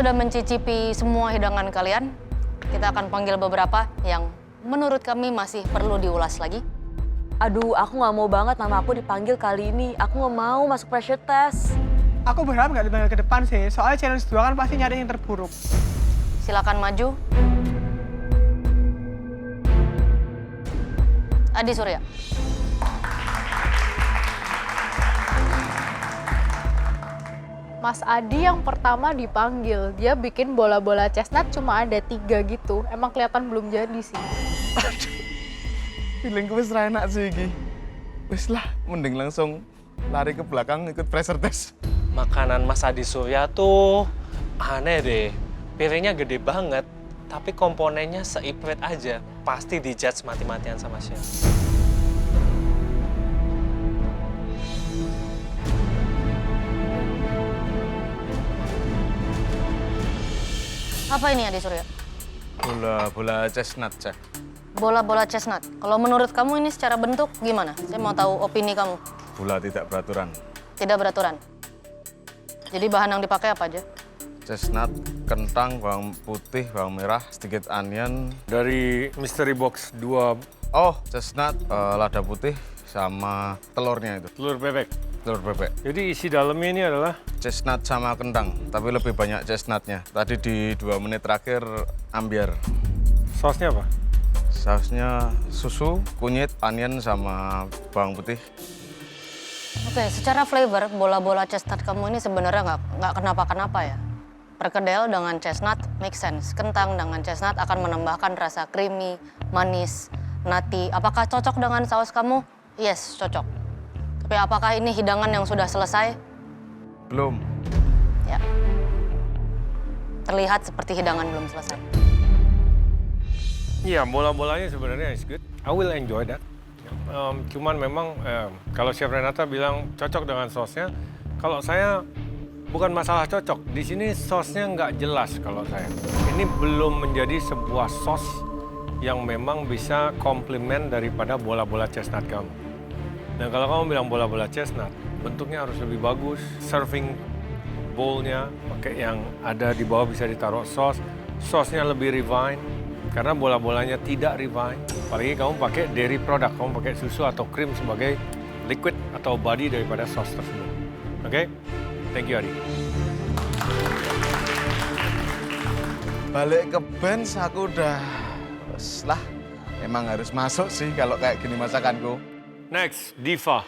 sudah mencicipi semua hidangan kalian, kita akan panggil beberapa yang menurut kami masih perlu diulas lagi. Aduh, aku nggak mau banget nama aku dipanggil kali ini. Aku nggak mau masuk pressure test. Aku berharap nggak dipanggil ke depan sih, soalnya challenge 2 kan pasti nyari yang terburuk. Silakan maju. Adi Surya. Mas Adi yang pertama dipanggil, dia bikin bola-bola chestnut cuma ada 3 gitu. Emang kelihatan belum jadi sih. Feelingku wis ra enak sih iki. Wis lah, mending langsung lari ke belakang ikut pressure test. Makanan Mas Adi Surya tuh aneh deh. Piringnya gede banget, tapi komponennya seipret aja. Pasti dijudge mati-matian sama chef. Apa ini Adi Surya? Bola chestnut, Cek. Bola-bola chestnut. Kalau menurut kamu ini secara bentuk gimana? Saya mau tahu opini kamu. Bola tidak beraturan. Tidak beraturan. Jadi bahan yang dipakai apa aja? Chestnut, kentang, bawang putih, bawang merah, sedikit onion. Dari mystery box 2 Oh, chestnut, lada putih, sama telurnya itu. telur bebek. Telur bebek. Jadi isi dalamnya ini adalah Chestnut sama kentang, tapi lebih banyak chestnutnya. Tadi di 2 menit terakhir ambiar. sausnya apa? Sausnya susu, kunyit, onion, sama bawang putih. Oke, secara flavor, bola-bola chestnut kamu ini sebenarnya nggak kenapa-kenapa ya. Perkedel dengan chestnut make sense. Kentang dengan chestnut akan menambahkan rasa creamy, manis, nutty. Apakah cocok dengan saus kamu? Yes, cocok. Tapi apakah ini hidangan yang sudah selesai? Belum. Ya. Terlihat seperti hidangan belum selesai. Iya, bola-bolanya sebenarnya is good. I will enjoy that. Cuman memang kalau Chef Renata bilang cocok dengan sausnya, kalau saya bukan masalah cocok. Di sini sausnya nggak jelas kalau saya. Ini belum menjadi sebuah sos yang memang bisa komplement daripada bola-bola chestnut kamu. Dan kalau kamu bilang bola-bola chestnut, bentuknya harus lebih bagus. Serving bowl-nya pakai yang ada di bawah bisa ditaruh sos. Sosnya lebih refined. Karena bola-bolanya tidak refined. Apalagi kamu pakai dairy product, kamu pakai susu atau krim sebagai liquid atau body daripada sos tersebut. Oke? Thank you, Adi. Balik ke bench, aku udah... Wes lah, emang harus masuk sih kalau kayak gini masakanku. Next, Diva.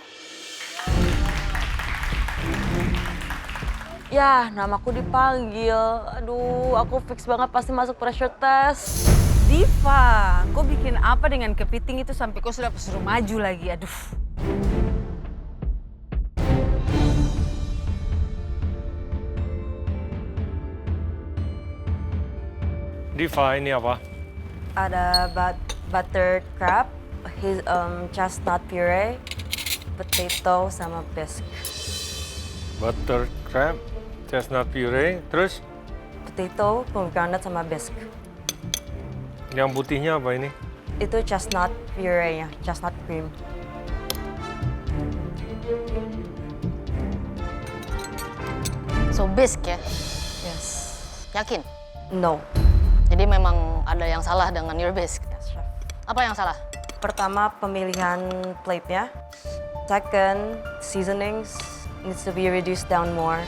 Ya, namaku dipanggil. Aduh, aku fix banget pasti masuk pressure test. Diva, kau bikin apa dengan kepiting itu sampai kau sudah suruh maju lagi? Aduh. Diva, ini apa? Ada buttered crab, chestnut puree, potato, sama bisque. Butter crab, chestnut puree, terus Potato, pomegranate, sama bisque. yang putihnya apa ini? Itu chestnut puree-nya, chestnut cream. So bisque ya? Yes. Yakin? No. Jadi memang ada yang salah dengan your bisque. Yes, chef. Apa yang salah? Pertama, pemilihan plate-nya. Second, seasonings needs to be reduced down more.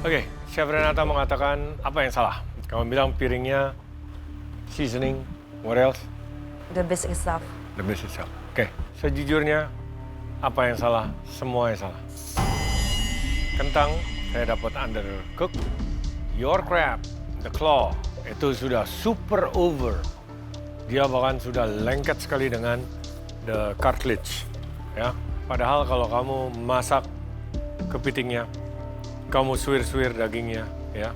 Oke, Chef Renata mengatakan apa yang salah? Kamu bilang piringnya, seasoning, what else? The bisque itself. The best itself. Oke, sejujurnya apa yang salah? Semua yang salah. Kentang, saya dapat undercook. Your crab, the claw, itu sudah super over. Dia bahkan sudah lengket sekali dengan the cartilage. Ya, padahal kalau kamu masak kepitingnya, kamu suir-suir dagingnya, ya.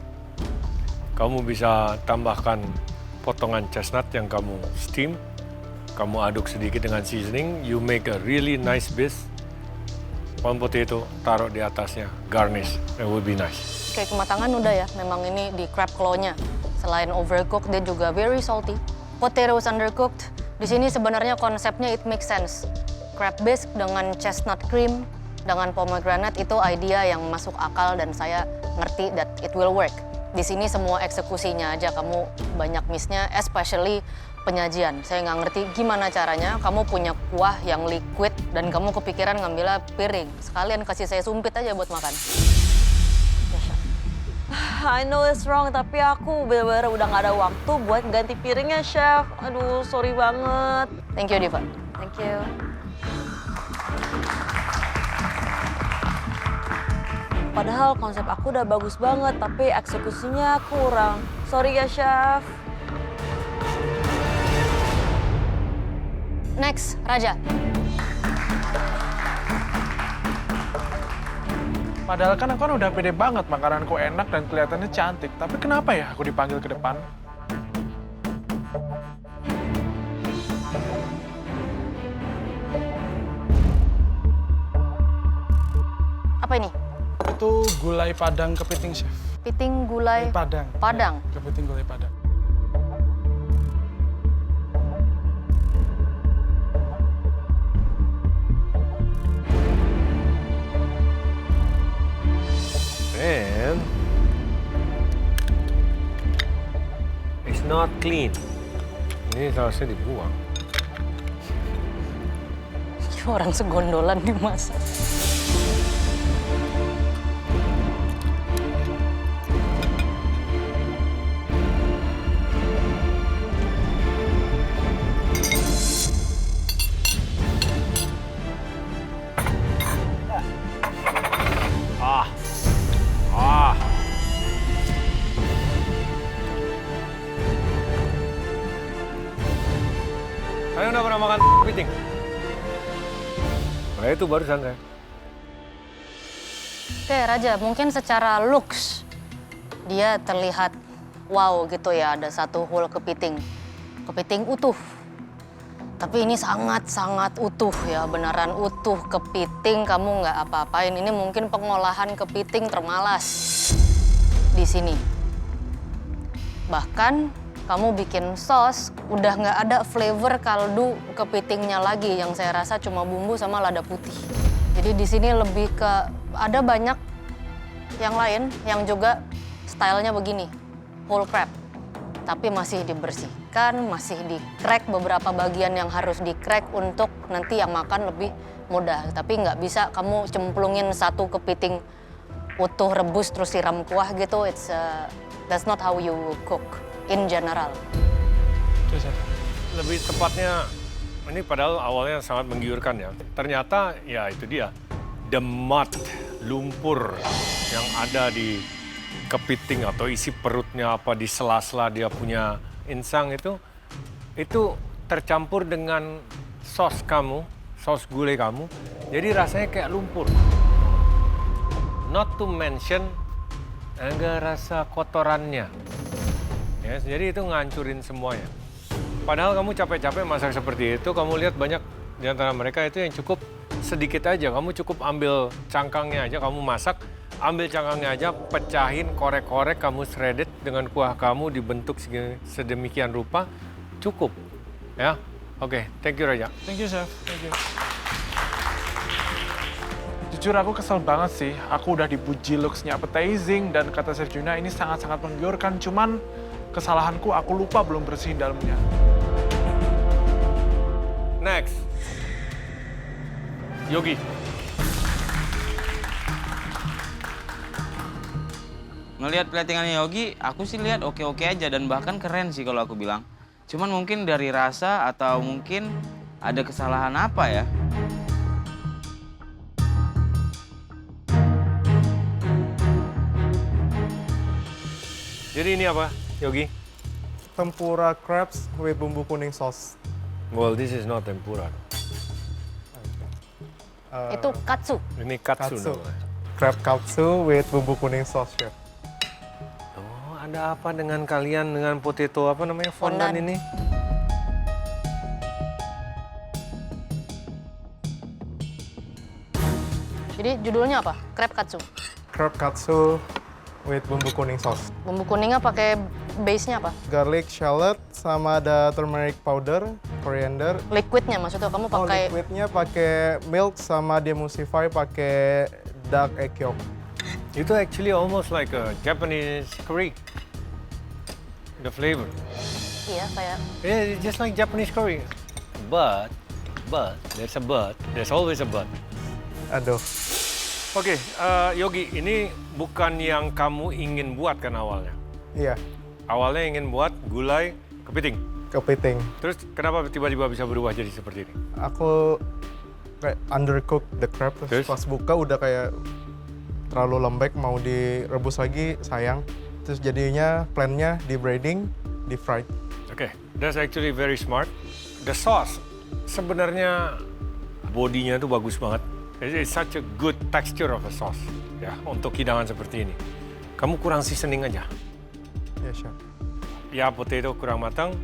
Kamu bisa tambahkan potongan chestnut yang kamu steam. Kamu aduk sedikit dengan seasoning, you make a really nice bisque. One potato, taruh di atasnya, garnish, it would be nice. Kayak kematangan udah ya, memang ini di crab claw-nya. Selain overcooked, dia juga very salty. Potatoes undercooked. Di sini sebenarnya konsepnya it makes sense. Crab bisque dengan chestnut cream, dengan pomegranate itu idea yang masuk akal dan saya ngerti that it will work. Di sini semua eksekusinya aja kamu banyak miss-nya, especially penyajian. Saya nggak ngerti gimana caranya kamu punya kuah yang liquid dan kamu kepikiran ngambilnya piring. Sekalian kasih saya sumpit aja buat makan. I know it's wrong, tapi aku bener-bener udah nggak ada waktu buat ganti piringnya, Chef. Aduh, sorry banget. Thank you, Diva. Thank you. Padahal konsep aku udah bagus banget, tapi eksekusinya kurang. Sorry ya, Chef. Next, Raja. Padahal kan aku kan udah pede banget, makananku enak dan kelihatannya cantik. Tapi kenapa ya aku dipanggil ke depan? Apa ini? Itu gulai padang kepiting, Chef. Piting gulai Padang. Padang. Ya, kepiting gulai padang. And it's not clean. Ini sausnya dibuang. Orang segondolan dimasak. Kalian udah pernah makan kepiting? Nah itu barusan saya. Oke, Raja, mungkin secara looks dia terlihat wow gitu ya, ada satu whole kepiting. Kepiting utuh. Tapi ini sangat-sangat utuh ya, beneran utuh kepiting, kamu nggak apa-apain. Ini mungkin pengolahan kepiting termalas di sini. Bahkan kamu bikin sos, udah nggak ada flavor kaldu kepitingnya lagi, yang saya rasa cuma bumbu sama lada putih. Jadi di sini lebih ke, ada banyak yang lain yang juga stylenya begini, whole crab. Tapi masih dibersihkan, masih di-crack beberapa bagian yang harus di-crack untuk nanti yang makan lebih mudah. Tapi nggak bisa kamu cemplungin satu kepiting utuh rebus terus siram kuah gitu, that's not how you cook. In general. Lebih tepatnya, ini padahal awalnya sangat menggiurkan ya. Ternyata ya itu dia, the mud, lumpur yang ada di kepiting atau isi perutnya apa di sela-sela dia punya insang itu tercampur dengan sos kamu, sos gulai kamu. Jadi rasanya kayak lumpur. Not to mention ada rasa kotorannya. Ya, jadi itu ngancurin semuanya. Padahal kamu capek-capek masak seperti itu, kamu lihat banyak di antara mereka itu yang cukup sedikit aja. Kamu cukup ambil cangkangnya aja, kamu masak, ambil cangkangnya aja, pecahin, korek-korek, kamu shredded dengan kuah kamu dibentuk sedemikian rupa, cukup. Ya, oke, thank you Raja. Thank you, Chef. Thank you. Jujur aku kesel banget sih. Aku udah dipuji looks-nya appetizing dan kata Chef Juna ini sangat-sangat menggiurkan. Cuman kesalahanku aku lupa belum bersihin dalamnya. Next. Yogi. Ngelihat platingannya Yogi, aku sih lihat oke-oke aja dan bahkan keren sih kalau aku bilang. Cuman mungkin dari rasa atau mungkin ada kesalahan apa ya? Jadi ini apa, Yogi? Tempura crabs with bumbu kuning sauce. Well, this is not tempura. Itu katsu. Ini katsu. Katsu. namanya. Crab katsu with bumbu kuning sauce, Chef. Oh, ada apa dengan kalian dengan potato apa namanya fondant Fondant. ini? Jadi judulnya apa? Crab katsu. Crab katsu with bumbu kuning sauce. Bumbu kuningnya pakai base-nya apa? Garlic shallot sama ada turmeric powder coriander. Liquidnya maksudnya kamu Oh, pakai liquidnya pakai milk sama demulsify pakai dark egg yolk. Itu actually almost like a Japanese curry. The flavor. iya kayak Yeah, it's just like Japanese curry. But, there's a but. There's always a but. Aduh. Oke, Yogi, ini bukan yang kamu ingin buat kan awalnya? Iya, Awalnya ingin buat gulai kepiting. kepiting. Terus kenapa tiba-tiba bisa berubah jadi seperti ini? Aku kayak undercook the crab, terus Terus? pas buka udah kayak terlalu lembek, mau direbus lagi sayang. Terus jadinya plannya di breading, di fried. Oke, that's actually very smart. The sauce, sebenarnya bodinya itu bagus banget. It's such a good texture of a sauce, ya, untuk hidangan seperti ini. Kamu kurang seasoning aja. Ya, chef. Ya, potato kurang matang.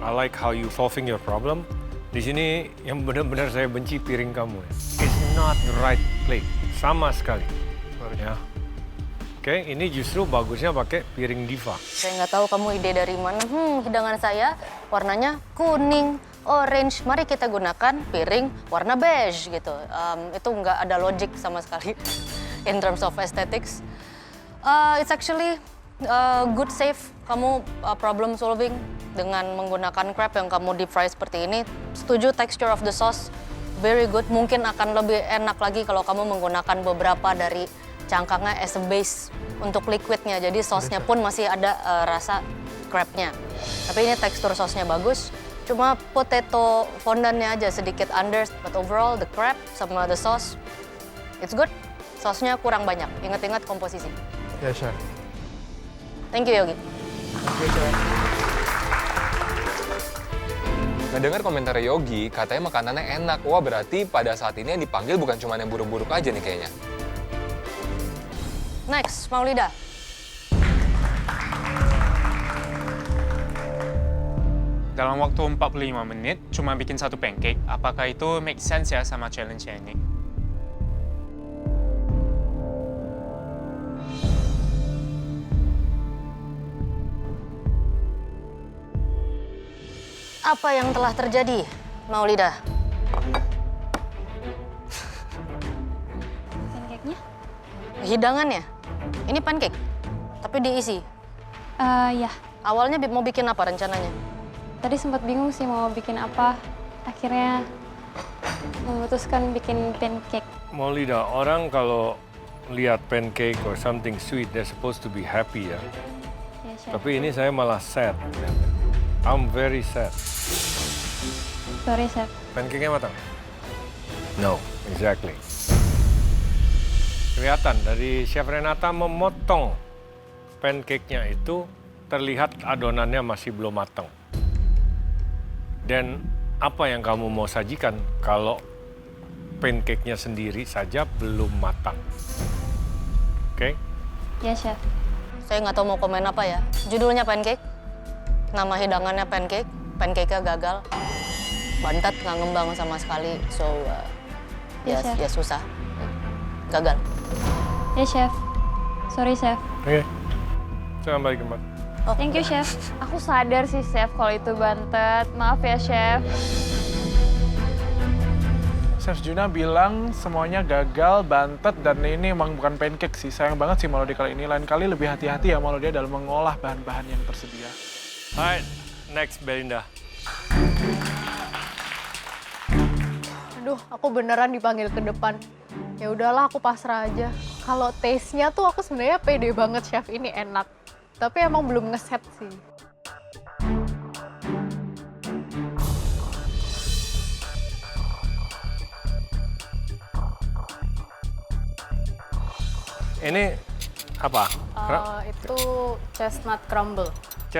I like how you solving your problem. Di sini yang benar-benar saya benci piring kamu. It's not the right plate, sama sekali. Ya. Oke, ini justru bagusnya pakai piring diva. saya nggak tahu kamu ide dari mana. Hidangan saya warnanya kuning, orange. Mari kita gunakan piring warna beige gitu. Itu nggak ada logic sama sekali in terms of aesthetics. It's actually good save. Kamu problem solving dengan menggunakan crab yang kamu deep fry seperti ini. Setuju, texture of the sauce very good. Mungkin akan lebih enak lagi kalau kamu menggunakan beberapa dari cangkangnya as a base untuk liquidnya. Jadi sausnya pun masih ada rasa crabnya. Tapi ini tekstur sausnya bagus. Cuma potato fondantnya aja sedikit under. But overall the crab sama the sauce it's good. Sausnya kurang banyak. Ingat-ingat komposisi. Ya, chef. Thank you, Yogi. Ngedengar komentar Yogi, katanya makanannya enak. Wah, berarti pada saat ini yang dipanggil bukan cuma yang buruk-buruk aja nih kayaknya. Next, Maulida. Dalam waktu 45 menit, cuma bikin satu pancake. Apakah itu make sense ya sama challenge-nya ini? Apa yang telah terjadi, Maulida? Pancake-nya? Hidangannya? Ini pancake, tapi diisi. Ya. Awalnya mau bikin apa rencananya? Tadi sempat bingung sih mau bikin apa. Akhirnya memutuskan bikin pancake. Maulida, orang kalau lihat pancake or something sweet, they're supposed to be happy ya. Ya, chef. Tapi ini saya malah sad. I'm very sad. Sorry, chef. Pancake-nya matang? No, exactly. Kelihatan dari Chef Renata memotong pancake-nya itu terlihat adonannya masih belum matang. Dan apa yang kamu mau sajikan kalau pancake-nya sendiri saja belum matang? Oke? Ya, chef. Saya nggak tahu mau komen apa ya. Judulnya pancake, nama hidangannya pancake, pancake-nya gagal. Bantet nggak ngembang sama sekali, so Ya, chef. ya susah. Gagal. Ya, chef. Sorry, chef. Oke. Jangan balik tempat. Thank you, chef. Aku sadar sih, chef, kalau itu bantet. Maaf ya, chef. Chef Juna bilang semuanya gagal, bantet, dan ini emang bukan pancake sih. Sayang banget sih Maulida kali ini. Lain kali lebih hati-hati ya Maulida dalam mengolah bahan-bahan yang tersedia. Alright, next Belinda. Aduh, aku beneran dipanggil ke depan. Ya udahlah, aku pasrah aja. Kalau taste-nya tuh aku sebenarnya pede banget, chef, ini enak. Tapi emang belum ngeset sih. Ini apa? Itu chestnut crumble.